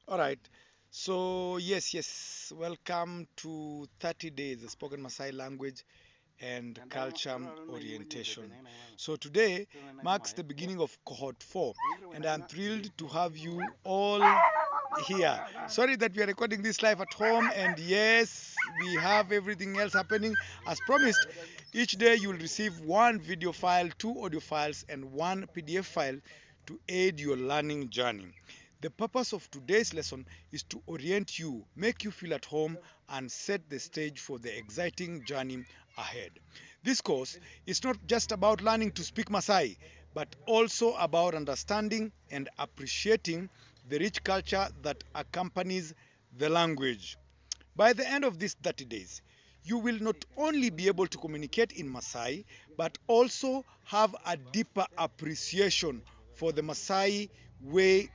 All right. So, yes. Welcome to 30 days, the spoken Maasai language and culture orientation. So, today marks the beginning of cohort 4, and I'm thrilled to have you all here. Sorry that we are recording this live at home, and yes, we have everything else happening. As promised, each day you will receive one video file, two audio files, and one PDF file to aid your learning journey. The purpose of today's lesson is to orient you, make you feel at home, and set the stage for the exciting journey ahead. This course is not just about learning to speak Maasai, but also about understanding and appreciating the rich culture that accompanies the language. By the end of these 30 days, you will not only be able to communicate in Maasai, but also have a deeper appreciation for the Maasai way